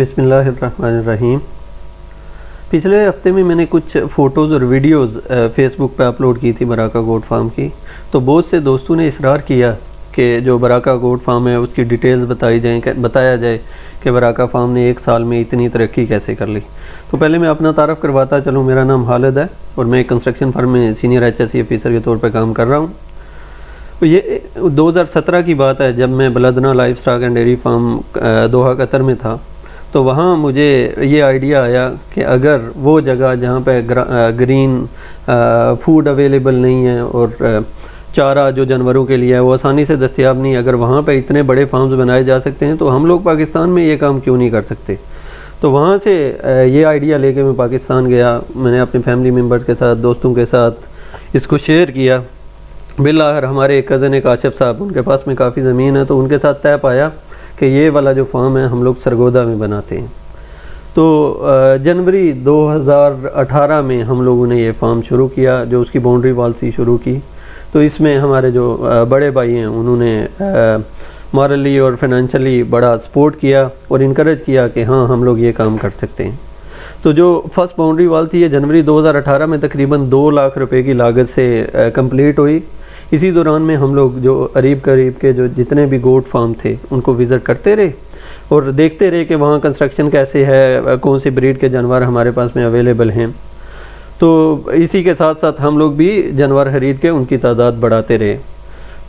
बिस्मिल्लाहिर्रहमानिर्रहीम। पिछले हफ्ते में मैंने कुछ फ़ोटोज़ और वीडियोज़ फेसबुक पे अपलोड की थी बराका गोट फार्म की। तो बहुत से दोस्तों ने इसरार किया कि जो बराका गोट फार्म है उसकी डिटेल्स बताया जाए कि बराका फार्म ने 1 साल में इतनी तरक्की कैसे कर ली। तो पहले मैं अपना तारफ़ करवाता चलूँ। मेरा नाम खालिद है और मैं कंस्ट्रक्शन फर्म में सीनियर HSE ऑफिसर के तौर पर काम कर रहा हूँ। तो ये 2017 की बात है, जब मैं Baladna livestock and dairy farm Doha Qatar में था। तो वहाँ मुझे ये आइडिया आया कि अगर वो जगह जहाँ पे ग्रीन फूड अवेलेबल नहीं है और चारा जो जानवरों के लिए है वो आसानी से दस्तयाब नहीं, अगर वहाँ पे इतने बड़े फार्म्स बनाए जा सकते हैं तो हम लोग पाकिस्तान में ये काम क्यों नहीं कर सकते। तो वहाँ से ये आइडिया लेके मैं पाकिस्तान गया। मैंने अपने फैमिली मेम्बर्स के साथ, दोस्तों के साथ इसको शेयर किया। बिलाखिर हमारे एक कज़न है काशिफ साहब, उनके पास में काफ़ी ज़मीन है, तो उनके साथ तय पाया कि ये वाला जो फार्म है हम लोग सरगोदा में बनाते हैं। तो जनवरी 2018 में हम लोगों ने ये फार्म शुरू किया, जो उसकी बाउंड्री वॉल थी शुरू की। तो इसमें हमारे जो बड़े भाई हैं उन्होंने मॉरली और फाइनेंशियली बड़ा सपोर्ट किया और इनकरेज किया कि हाँ हम लोग ये काम कर सकते हैं। तो जो फर्स्ट बाउंड्री वॉल थी ये जनवरी 2018 में तकरीबन 2 लाख रुपए की लागत से कंप्लीट हुई। इसी दौरान में हम लोग जो करीब के जो जितने भी गोट फार्म थे उनको विज़िट करते रहे और देखते रहे कि वहाँ कंस्ट्रक्शन कैसे है, कौन सी ब्रीड के जानवर हमारे पास में अवेलेबल हैं। तो इसी के साथ साथ हम लोग भी जानवर खरीद के उनकी तादाद बढ़ाते रहे।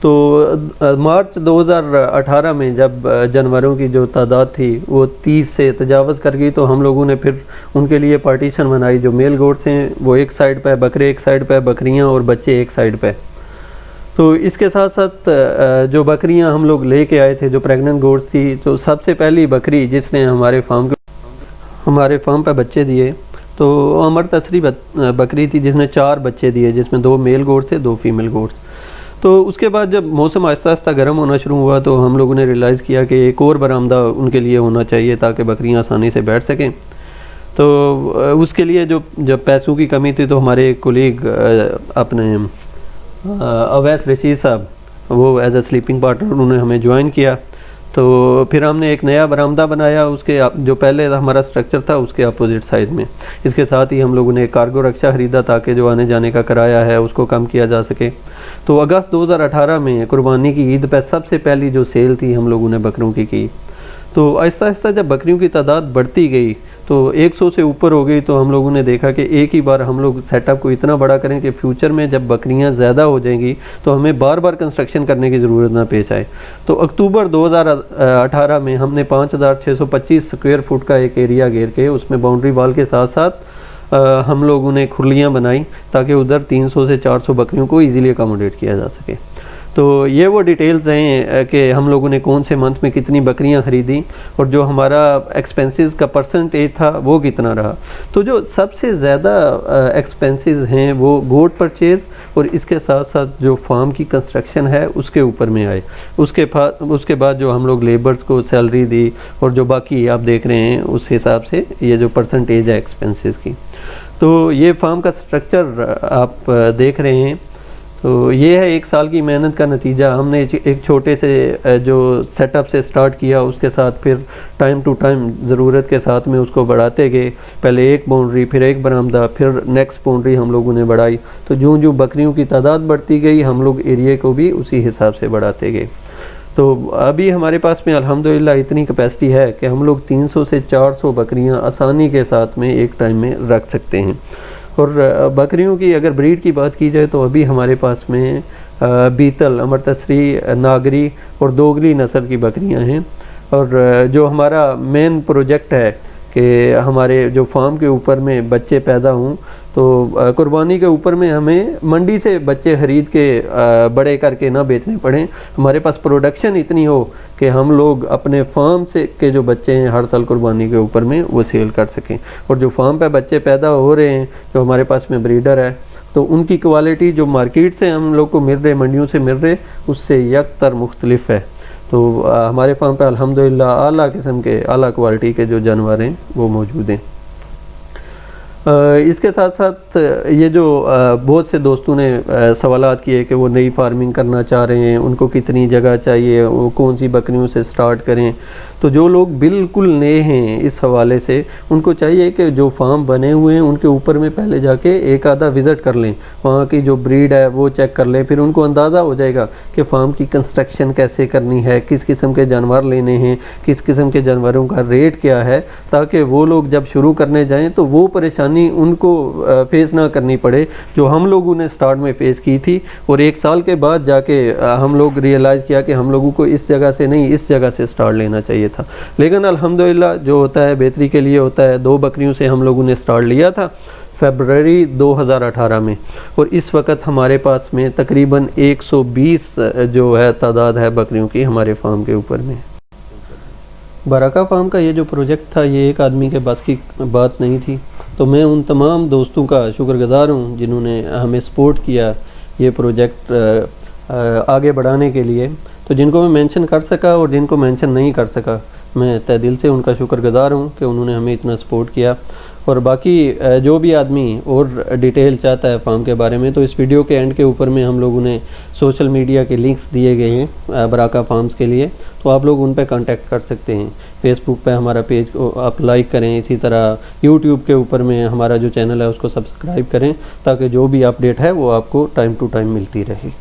तो मार्च 2018 में जब जानवरों की जो तादाद थी वो 30 से तजावज़ कर गई, तो हम लोगों ने फिर उनके लिए पार्टीशन बनाई। जो मेल गोट्स हैं वो एक साइड पे, बकरे एक साइड पे, बकरियां और बच्चे एक साइड पे। तो इसके साथ साथ जो बकरियां हम लोग लेके आए थे, जो प्रेग्नेंट गोट्स थी, तो सबसे पहली बकरी जिसने हमारे फार्म पे बच्चे दिए तो अमर तसरी बकरी थी, जिसने 4 बच्चे दिए, जिसमें 2 मेल गोट्स थे, 2 फीमेल गोट्स। तो उसके बाद जब मौसम आहिस्ता आहिस्ता गर्म होना शुरू हुआ तो हम लोगों ने रियलाइज़ किया कि एक और बरामदा उनके लिए होना चाहिए ताकि बकरियां आसानी से बैठ सकें। तो उसके लिए जब पैसों की कमी थी तो हमारे एक कोलीग अपने अवैस रशीद साहब, वो एज अ स्लीपिंग पार्टनर उन्होंने हमें ज्वाइन किया। तो फिर हमने एक नया बरामदा बनाया, उसके जो पहले हमारा स्ट्रक्चर था उसके अपोजिट साइड में। इसके साथ ही हम लोगों ने कार्गो रक्षा ख़रीदा ताकि जो आने जाने का किराया है उसको कम किया जा सके। तो अगस्त 2018 में कुर्बानी की ईद पर सबसे पहली जो सेल थी हम लोगों ने बकरों की। तो आहिस्ता आहिस्ता जब बकरियों की तादाद बढ़ती गई तो 100 से ऊपर हो गई, तो हम लोगों ने देखा कि एक ही बार हम लोग सेटअप को इतना बड़ा करें कि फ्यूचर में जब बकरियां ज़्यादा हो जाएंगी तो हमें बार बार कंस्ट्रक्शन करने की ज़रूरत ना पेश आए। तो अक्टूबर 2018 में हमने 5625 स्क्वायर फुट का एक एरिया घेर के उसमें बाउंड्री वॉल के साथ साथ हम लोगों ने खुरलियाँ बनाई ताकि उधर 300 से 400 बकरियों को ईज़िली अकोमोडेट किया जा सके। तो ये वो डिटेल्स हैं कि हम लोगों ने कौन से मंथ में कितनी बकरियां ख़रीदी और जो हमारा एक्सपेंसेस का परसेंटेज था वो कितना रहा। तो जो सबसे ज़्यादा एक्सपेंसेस हैं वो गोट परचेज़ और इसके साथ साथ जो फार्म की कंस्ट्रक्शन है उसके ऊपर में आए। उसके बाद जो हम लोग लेबर्स को सैलरी दी और जो बाकी आप देख रहे हैं उस हिसाब से ये जो परसेंटेज है एक्सपेंसेस की। तो ये फार्म का स्ट्रक्चर आप देख रहे हैं। तो ये है 1 साल की मेहनत का नतीजा। हमने एक छोटे से जो सेटअप से स्टार्ट किया, उसके साथ फिर टाइम टू टाइम ज़रूरत के साथ में उसको बढ़ाते गए। पहले एक बाउंड्री, फिर एक बरामदा, फिर नेक्स्ट बाउंड्री हम लोगों ने बढ़ाई। तो जो बकरियों की तादाद बढ़ती गई हम लोग एरिया को भी उसी हिसाब से बढ़ाते गए। तो अभी हमारे पास में अल्हम्दुलिल्लाह इतनी कैपेसिटी है कि हम लोग 300 से 400 बकरियाँ आसानी के साथ में एक टाइम में रख सकते हैं। और बकरियों की अगर ब्रीड की बात की जाए तो अभी हमारे पास में बीतल, अमरतसरी, नागरी और दोगली नस्ल की बकरियां हैं। और जो हमारा मेन प्रोजेक्ट है कि हमारे जो फार्म के ऊपर में बच्चे पैदा हों, तो कुर्बानी के ऊपर में हमें मंडी से बच्चे ख़रीद के बड़े करके ना बेचने पड़ें। हमारे पास प्रोडक्शन इतनी हो कि हम लोग अपने फार्म से के जो बच्चे हैं हर साल कुर्बानी के ऊपर में वो सेल कर सकें। और जो फार्म पे बच्चे पैदा हो रहे हैं, जो हमारे पास में ब्रीडर है, तो उनकी क्वालिटी जो मार्केट से हम लोग को मिल रहे, मंडियों से मिल रहे, उससे यकतर मुख्तलिफ है। तो हमारे फार्म पे अल्हम्दुलिल्लाह आला किस्म के, आला क्वालिटी के जो जानवर हैं वो मौजूद हैं। इसके साथ साथ ये जो बहुत से दोस्तों ने सवालात किए कि वो नई फार्मिंग करना चाह रहे हैं, उनको कितनी जगह चाहिए, वो कौन सी बकरियों से स्टार्ट करें। तो जो लोग बिल्कुल नए हैं इस हवाले से, उनको चाहिए कि जो फार्म बने हुए हैं उनके ऊपर में पहले जाके एक आधा विज़िट कर लें, वहाँ की जो ब्रीड है वो चेक कर लें, फिर उनको अंदाज़ा हो जाएगा कि फार्म की कंस्ट्रक्शन कैसे करनी है, किस किस्म के जानवर लेने हैं, किस किस्म के जानवरों का रेट क्या है, ताकि वो लोग जब शुरू करने जाएं तो वो परेशानी उनको फेस ना करनी पड़े जो हम लोगों ने स्टार्ट में फेस की थी। और 1 साल के बाद जाके हम लोग रियलाइज़ किया कि हम लोगों को इस जगह से नहीं, इस जगह से स्टार्ट लेना चाहिए था। लेकिन अल्हम्दुलिल्लाह जो होता है बेहतरी के लिए होता है। 2 बकरियों से हम लोगों ने स्टार्ट लिया था फरवरी 2018 में, और इस वक्त हमारे पास में तकरीबन 120 जो है तादाद है बकरियों की हमारे फार्म के ऊपर में। बराका फार्म का ये जो प्रोजेक्ट था ये एक आदमी के बस की बात नहीं थी, तो मैं उन तमाम दोस्तों का शुक्रगुज़ार हूँ जिन्होंने हमें सपोर्ट किया ये प्रोजेक्ट आगे बढ़ाने के लिए। तो जिनको मैं मेंशन कर सका और जिनको मेंशन नहीं कर सका, मैं तहे दिल से उनका शुक्रगुज़ार हूँ कि उन्होंने हमें इतना सपोर्ट किया। और बाकी जो भी आदमी और डिटेल चाहता है फार्म के बारे में, तो इस वीडियो के एंड के ऊपर में हम लोगों ने सोशल मीडिया के लिंक्स दिए गए हैं बराका फार्म्स के लिए, तो आप लोग उन पर कांटेक्ट कर सकते हैं। फेसबुक पे हमारा पेज को आप लाइक करें, इसी तरह यूट्यूब के ऊपर में हमारा जो चैनल है उसको सब्सक्राइब करें, ताकि जो भी अपडेट है वो आपको टाइम टू टाइम मिलती रहे।